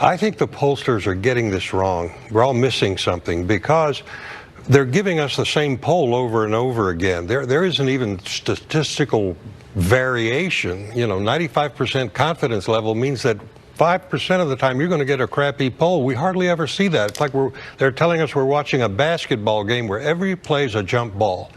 I think the pollsters are getting this wrong. We're all missing something because they're giving us the same poll over and over again. There isn't even statistical variation. 95% confidence level means that 5% of the time you're going to get a crappy poll. We hardly ever see that. It's like they're telling us we're watching a basketball game where every play is a jump ball.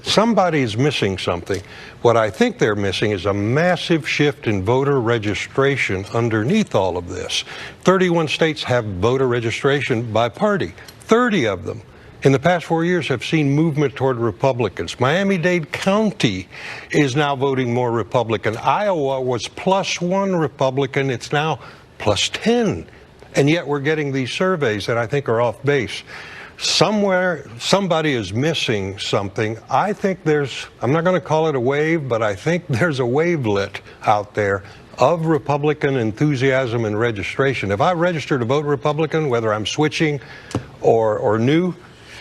Somebody's missing something. What I think they're missing is a massive shift in voter registration underneath all of this. 31 states have voter registration by party. 30 of them in the past 4 years have seen movement toward Republicans. Miami-Dade County is now voting more Republican. Iowa was +1 Republican. It's now +10. And yet we're getting these surveys that I think are off base. Somewhere, somebody is missing something. I think I'm not going to call it a wave, but I think there's a wavelet out there of Republican enthusiasm and registration. If I register to vote Republican, whether I'm switching or new,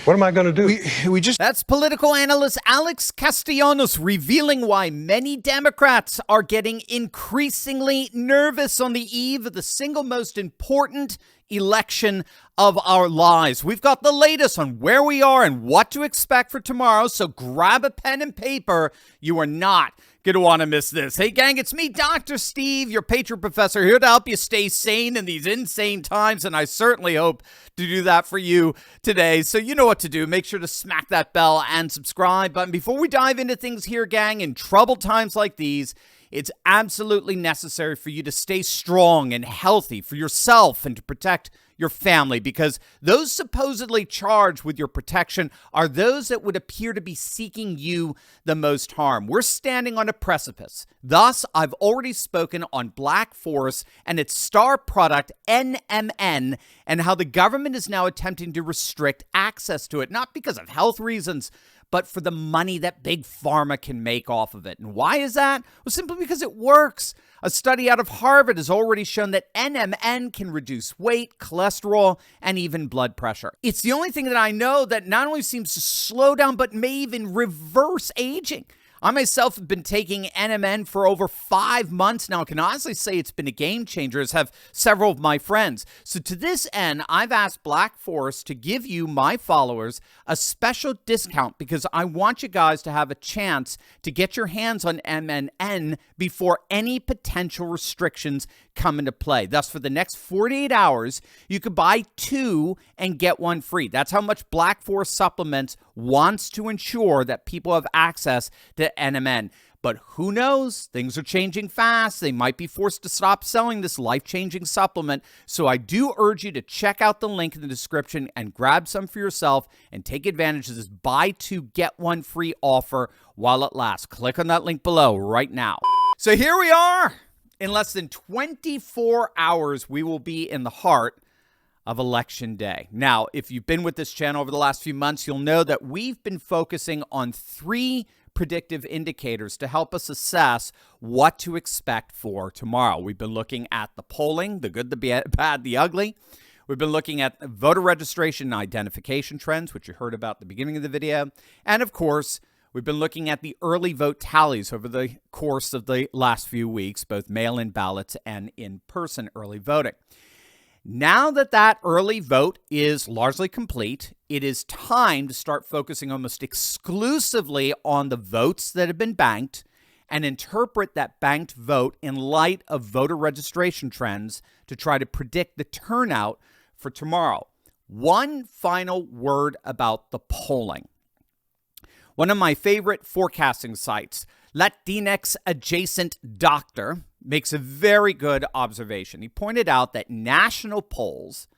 what am I going to do? That's political analyst Alex Castellanos revealing why many Democrats are getting increasingly nervous on the eve of the single most important election of our lives. We've got the latest on where we are and what to expect for tomorrow, so grab a pen and paper. You are not going to want to miss this. Hey, gang, it's me, Dr. Steve, your Patriot Professor, here to help you stay sane in these insane times, and I certainly hope to do that for you today. So you know what to do. Make sure to smack that bell and subscribe button. Before we dive into things here, gang, in troubled times like these, it's absolutely necessary for you to stay strong and healthy for yourself and to protect your family, because those supposedly charged with your protection are those that would appear to be seeking you the most harm. We're standing on a precipice. Thus, I've already spoken on Black Forest and its star product, NMN, and how the government is now attempting to restrict access to it, not because of health reasons, but for the money that Big Pharma can make off of it. And why is that? Well, simply because it works. A study out of Harvard has already shown that NMN can reduce weight, cholesterol, and even blood pressure. It's the only thing that I know that not only seems to slow down, but may even reverse aging. I myself have been taking NMN for over 5 months now. I can honestly say it's been a game changer, as have several of my friends. So to this end, I've asked Black Forest to give you, my followers, a special discount because I want you guys to have a chance to get your hands on NMN before any potential restrictions come into play. Thus, for the next 48 hours, you could buy 2 and get 1 free. That's how much Black Forest Supplements wants to ensure that people have access to NMN. But who knows? Things are changing fast. They might be forced to stop selling this life-changing supplement. So I do urge you to check out the link in the description and grab some for yourself and take advantage of this buy 2, get 1 free offer while it lasts. Click on that link below right now. So here we are. In less than 24 hours, we will be in the heart of Election Day. Now, if you've been with this channel over the last few months, you'll know that we've been focusing on 3 predictive indicators to help us assess what to expect for tomorrow. We've been looking at the polling, the good, the bad, the ugly. We've been looking at voter registration and identification trends, which you heard about at the beginning of the video. And of course, we've been looking at the early vote tallies over the course of the last few weeks, both mail-in ballots and in-person early voting. Now that that early vote is largely complete, it is time to start focusing almost exclusively on the votes that have been banked and interpret that banked vote in light of voter registration trends to try to predict the turnout for tomorrow. One final word about the polling. One of my favorite forecasting sites, Latinx Adjacent Doctor, makes a very good observation. He pointed out that national polls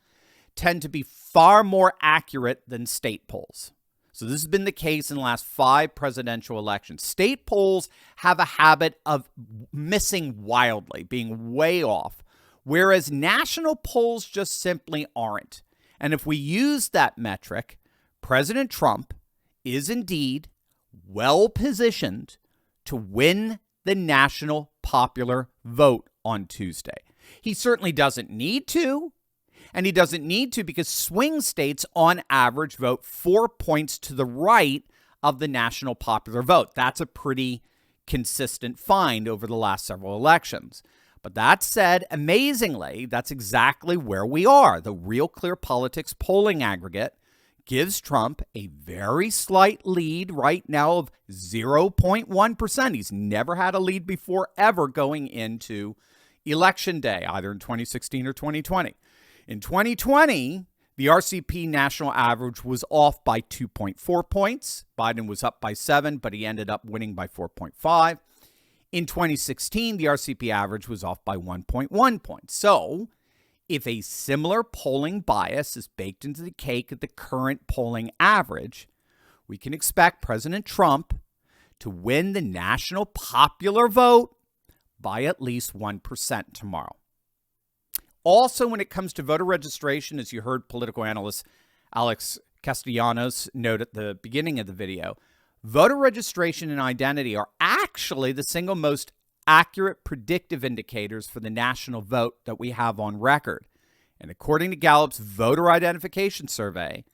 tend to be far more accurate than state polls. So this has been the case in the last 5 presidential elections. State polls have a habit of missing wildly, being way off, whereas national polls just simply aren't. And if we use that metric, President Trump is indeed well positioned to win the national popular vote on Tuesday. He certainly doesn't need to, and he doesn't need to because swing states on average vote 4 points to the right of the national popular vote. That's a pretty consistent find over the last several elections. But that said, amazingly, that's exactly where we are. The Real Clear Politics polling aggregate gives Trump a very slight lead right now of 0.1%. He's never had a lead before, ever, going into Election Day, either in 2016 or 2020. In 2020, the RCP national average was off by 2.4 points. Biden was up by 7, but he ended up winning by 4.5. In 2016, the RCP average was off by 1.1 points. So, if a similar polling bias is baked into the cake at the current polling average, we can expect President Trump to win the national popular vote by at least 1% tomorrow. Also, when it comes to voter registration, as you heard political analyst Alex Castellanos note at the beginning of the video, voter registration and identity are actually the single most accurate predictive indicators for the national vote that we have on record. And according to Gallup's voter identification survey,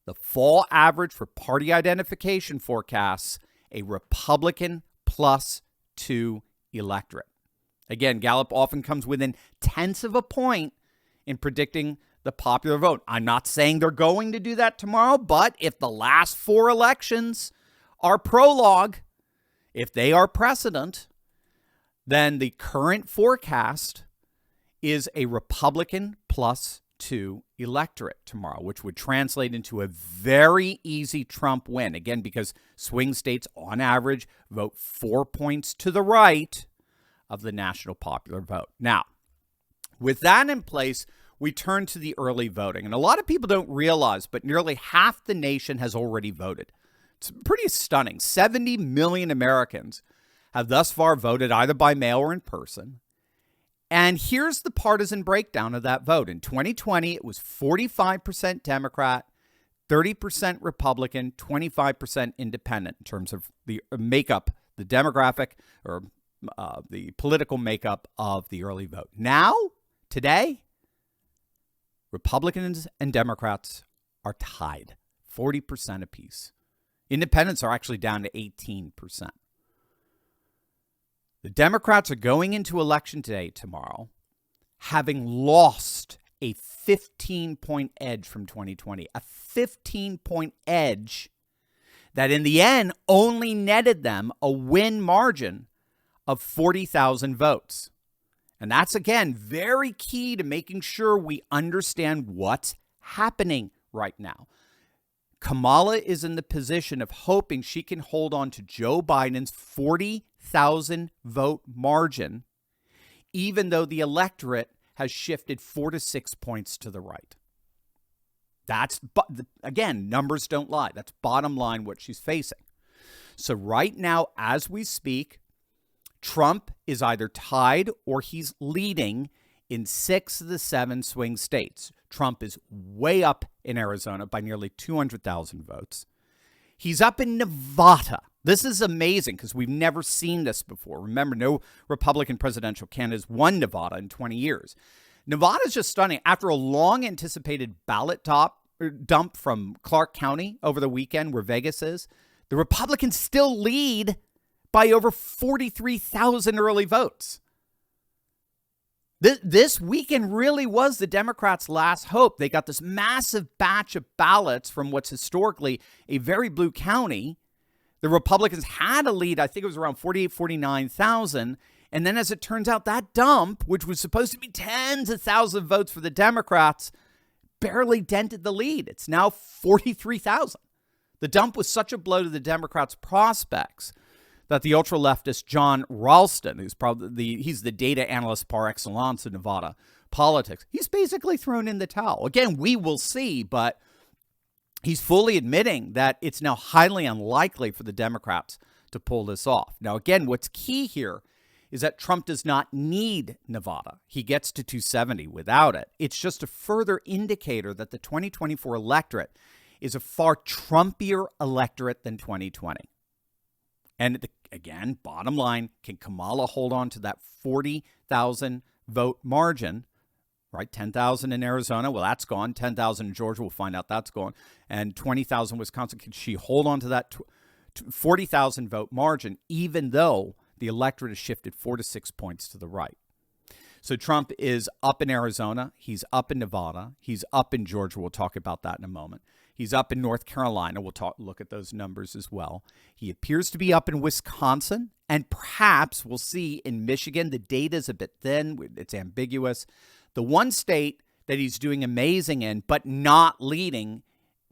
the fall average for party identification forecasts a Republican +2 electorate. Again, Gallup often comes within tenths of a point in predicting the popular vote. I'm not saying they're going to do that tomorrow, but if the last 4 elections are prologue, if they are precedent, then the current forecast is a Republican +2 electorate tomorrow, which would translate into a very easy Trump win. Again, because swing states, on average, vote 4 points to the right of the national popular vote. Now, with that in place, we turn to the early voting. And a lot of people don't realize, but nearly half the nation has already voted. It's pretty stunning. 70 million Americans have thus far voted either by mail or in person. And here's the partisan breakdown of that vote. In 2020, it was 45% Democrat, 30% Republican, 25% independent in terms of the makeup, the demographic or the political makeup of the early vote. Now, today, Republicans and Democrats are tied, 40% apiece. Independents are actually down to 18%. The Democrats are going into election day tomorrow, having lost a 15-point edge from 2020, a 15-point edge that in the end only netted them a win margin of 40,000 votes. And that's, again, very key to making sure we understand what's happening right now. Kamala is in the position of hoping she can hold on to Joe Biden's 40,000 vote margin, even though the electorate has shifted 4 to 6 points to the right. That's, again, numbers don't lie. That's bottom line what she's facing. So right now, as we speak, Trump is either tied or he's leading in 6 of the 7 swing states. Trump is way up in Arizona by nearly 200,000 votes. He's up in Nevada. This is amazing because we've never seen this before. Remember, no Republican presidential candidate has won Nevada in 20 years. Nevada's just stunning. After a long-anticipated ballot dump from Clark County over the weekend, where Vegas is, the Republicans still lead by over 43,000 early votes. This weekend really was the Democrats' last hope. They got this massive batch of ballots from what's historically a very blue county. The Republicans had a lead, I think it was around 48, 49,000. And then as it turns out, that dump, which was supposed to be tens of thousands of votes for the Democrats, barely dented the lead. It's now 43,000. The dump was such a blow to the Democrats' prospects that the ultra-leftist John Ralston, he's the data analyst par excellence in Nevada politics, he's basically thrown in the towel. Again, we will see, but he's fully admitting that it's now highly unlikely for the Democrats to pull this off. Now, again, what's key here is that Trump does not need Nevada. He gets to 270 without it. It's just a further indicator that the 2024 electorate is a far Trumpier electorate than 2020. And again, bottom line, can Kamala hold on to that 40,000 vote margin, right? 10,000 in Arizona. Well, that's gone. 10,000 in Georgia. We'll find out that's gone. And 20,000 in Wisconsin. Can she hold on to that 40,000 vote margin, even though the electorate has shifted 4 to 6 points to the right? So Trump is up in Arizona. He's up in Nevada. He's up in Georgia. We'll talk about that in a moment. He's up in North Carolina. We'll look at those numbers as well. He appears to be up in Wisconsin, and perhaps we'll see in Michigan. The data's a bit thin. It's ambiguous. The one state that he's doing amazing in, but not leading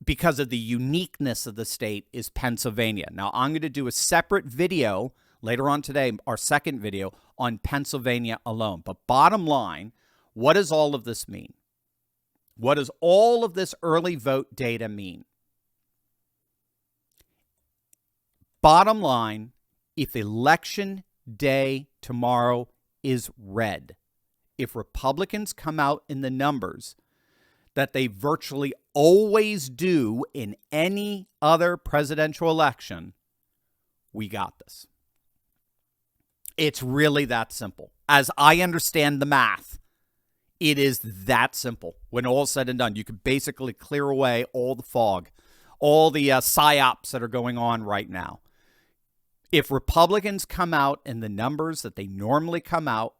because of the uniqueness of the state, is Pennsylvania. Now, I'm going to do a separate video later on today, our second video, on Pennsylvania alone. But bottom line, what does all of this mean? What does all of this early vote data mean? Bottom line, if election day tomorrow is red, if Republicans come out in the numbers that they virtually always do in any other presidential election, we got this. It's really that simple. As I understand the math, it is that simple. When all's said and done, you can basically clear away all the fog, all the psyops that are going on right now. If Republicans come out in the numbers that they normally come out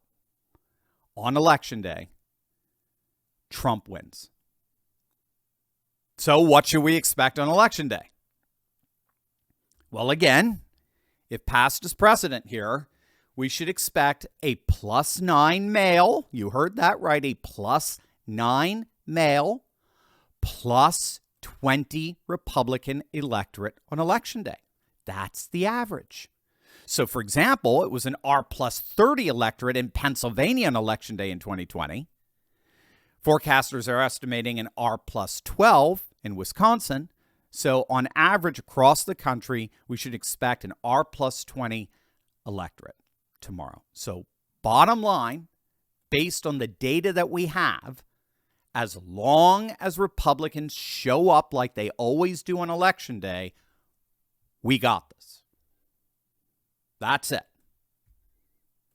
on Election Day, Trump wins. So what should we expect on Election Day? Well, again, if past is precedent here, we should expect a +9 male. You heard that right, a +9 male, +20 Republican electorate on Election Day. That's the average. So, for example, it was an R+30 electorate in Pennsylvania on Election Day in 2020. Forecasters are estimating an R+12 in Wisconsin. So, on average, across the country, we should expect an R+20 electorate tomorrow. So, bottom line, based on the data that we have, as long as Republicans show up like they always do on Election Day, we got this. That's it.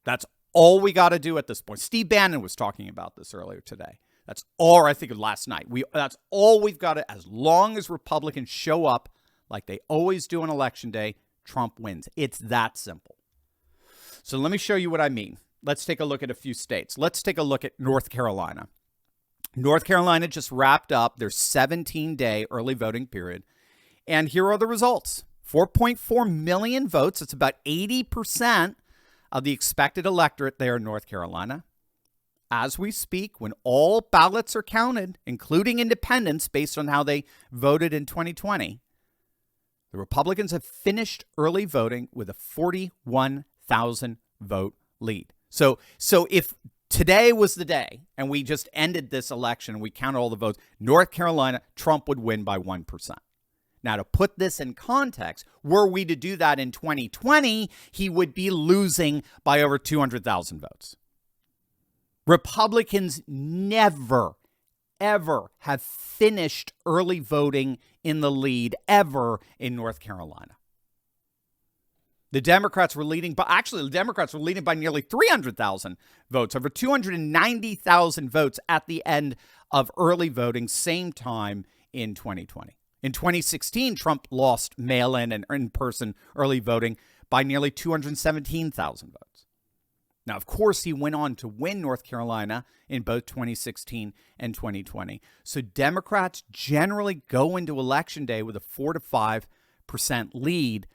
That's all we got to do at this point. Steve Bannon was talking about this earlier today. That's all, I think, of last night. That's all we've got to, as long as Republicans show up like they always do on Election Day, Trump wins. It's that simple. So let me show you what I mean. Let's take a look at a few states. Let's take a look at North Carolina. North Carolina just wrapped up their 17-day early voting period. And here are the results. 4.4 million votes. It's about 80% of the expected electorate there in North Carolina. As we speak, when all ballots are counted, including independents based on how they voted in 2020, the Republicans have finished early voting with a 41,000 vote lead. So if today was the day and we just ended this election and we counted all the votes, North Carolina, Trump would win by 1%. Now, to put this in context, were we to do that in 2020, he would be losing by over 200,000 votes. Republicans never, ever have finished early voting in the lead ever in North Carolina. The Democrats were leading, but actually the Democrats were leading by nearly 300,000 votes, over 290,000 votes at the end of early voting, same time in 2020. In 2016, Trump lost mail-in and in-person early voting by nearly 217,000 votes. Now, of course, he went on to win North Carolina in both 2016 and 2020. So Democrats generally go into Election Day with a 4 to 5% lead.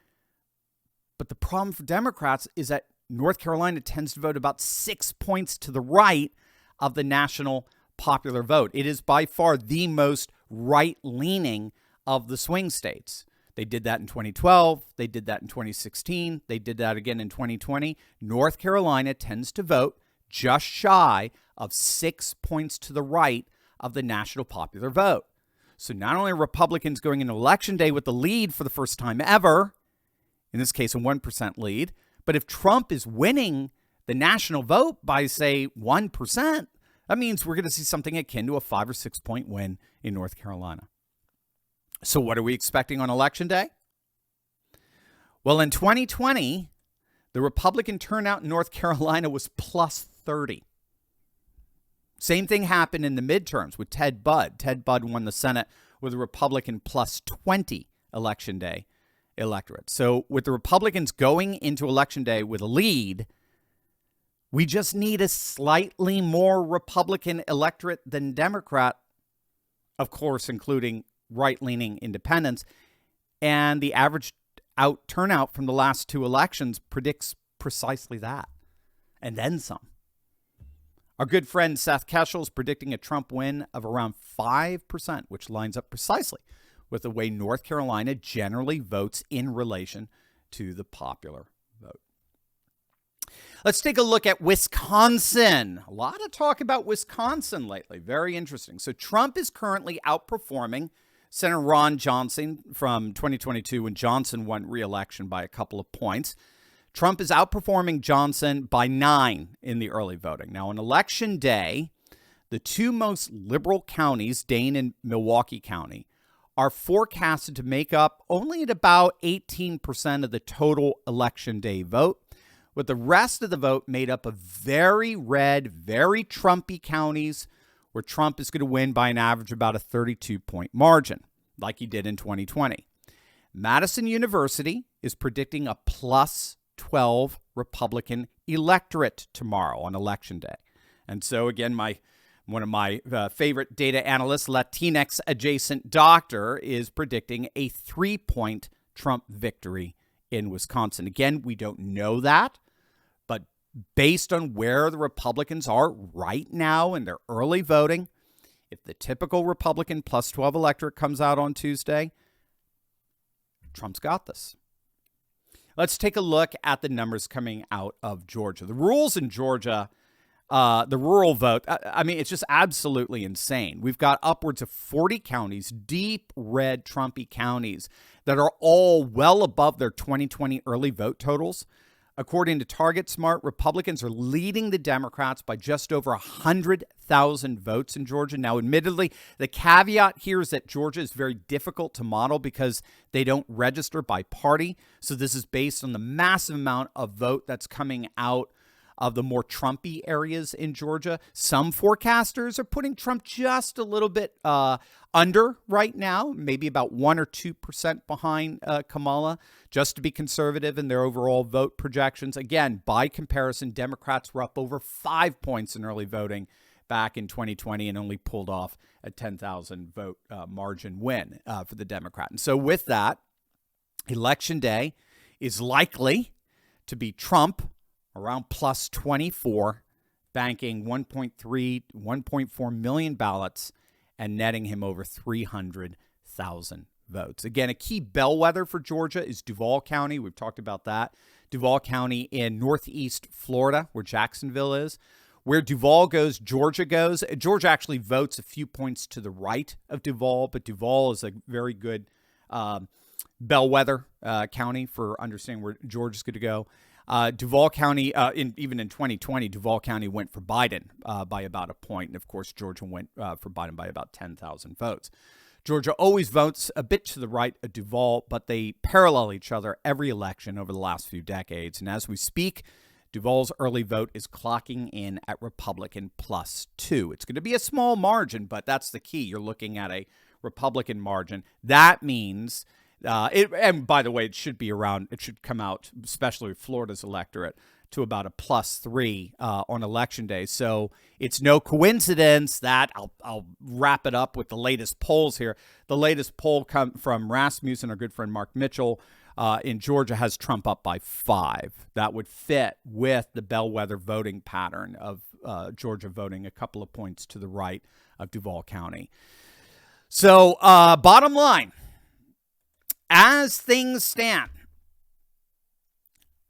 But the problem for Democrats is that North Carolina tends to vote about 6 points to the right of the national popular vote. It is by far the most right-leaning of the swing states. They did that in 2012. They did that in 2016. They did that again in 2020. North Carolina tends to vote just shy of 6 points to the right of the national popular vote. So not only are Republicans going into Election Day with the lead for the first time ever, in this case a 1% lead, but if Trump is winning the national vote by, say, 1%, that means we're going to see something akin to a 5 or 6 point win in North Carolina. So what are we expecting on Election Day? Well, in 2020, the Republican turnout in North Carolina was +30. Same thing happened in the midterms with Ted Budd. Ted Budd won the Senate with a Republican +20 Election Day electorate. So with the Republicans going into Election Day with a lead, We just need a slightly more Republican electorate than Democrat, of course, including right-leaning independents. And the average turnout from the last two elections predicts precisely that, and then some. Our good friend Seth Keshel is predicting a Trump win of around 5%, which lines up precisely with the way North Carolina generally votes in relation to the popular vote. Let's take a look at Wisconsin. A lot of talk about Wisconsin lately. Very interesting. So Trump is currently outperforming Senator Ron Johnson from 2022 when Johnson won re-election by a couple of points. Trump is outperforming Johnson by 9 in the early voting. Now, on Election Day, the two most liberal counties, Dane and Milwaukee County, are forecasted to make up only at about 18% of the total Election Day vote, with the rest of the vote made up of very red, very Trumpy counties where Trump is going to win by an average of about a 32-point margin, like he did in 2020. Madison University is predicting a plus 12 Republican electorate tomorrow on Election Day. And so, again, one of my favorite data analysts, Latinx adjacent doctor, is predicting a 3-point Trump victory in Wisconsin. Again, we don't know that, but based on where the Republicans are right now in their early voting, if the typical Republican plus 12 electorate comes out on Tuesday, Trump's got this. Let's take a look at the numbers coming out of Georgia. The rules in Georgia, the rural vote, I mean, it's just absolutely insane. We've got upwards of 40 counties, deep red Trumpy counties, that are all well above their 2020 early vote totals. According to TargetSmart, Republicans are leading the Democrats by just over 100,000 votes in Georgia. Now, admittedly, the caveat here is that Georgia is very difficult to model because they don't register by party. So this is based on the massive amount of vote that's coming out of the more Trumpy areas in Georgia. Some forecasters are putting Trump just a little bit under right now, maybe about 1 or 2% behind Kamala, just to be conservative in their overall vote projections. Again, by comparison, Democrats were up over 5 points in early voting back in 2020 and only pulled off a 10,000 vote margin win for the Democrat. And so with that, Election Day is likely to be Trump around plus 24, banking 1.4 million ballots and netting him over 300,000 votes. Again, a key bellwether for Georgia is Duval County. We've talked about that. Duval County in northeast Florida, where Jacksonville is. Where Duval goes, Georgia goes. Georgia actually votes a few points to the right of Duval, but Duval is a very good bellwether county for understanding where Georgia's going to go. Duval County, even in 2020, Duval County went for Biden by about a point. And, of course, Georgia went for Biden by about 10,000 votes. Georgia always votes a bit to the right of Duval, but they parallel each other every election over the last few decades. And as we speak, Duval's early vote is clocking in at Republican plus 2. It's going to be a small margin, but that's the key. You're looking at a Republican margin. That means... and by the way, it should come out, especially Florida's electorate, to about a plus 3 on Election Day. So it's no coincidence that I'll wrap it up with the latest polls here. The latest poll come from Rasmussen, our good friend Mark Mitchell, in Georgia, has Trump up by 5. That would fit with the bellwether voting pattern of Georgia voting a couple of points to the right of Duval County. So bottom line, as things stand,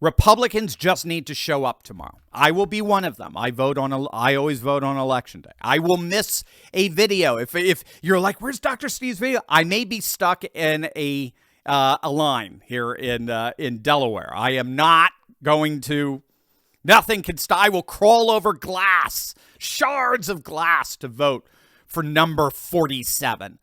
Republicans just need to show up tomorrow. I will be one of them. I always vote on Election Day. I will miss a video. If you're like, where's Dr. Steve's video? I may be stuck in a line here in Delaware. I am not going to. Nothing can stop. I will crawl over glass, shards of glass, to vote for number 47.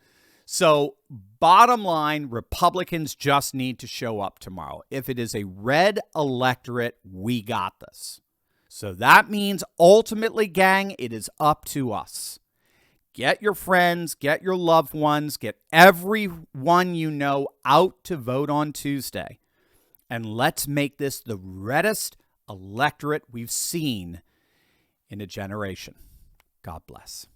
So bottom line, Republicans just need to show up tomorrow. If it is a red electorate, we got this. So that means ultimately, gang, it is up to us. Get your friends, get your loved ones, get everyone you know out to vote on Tuesday. And let's make this the reddest electorate we've seen in a generation. God bless.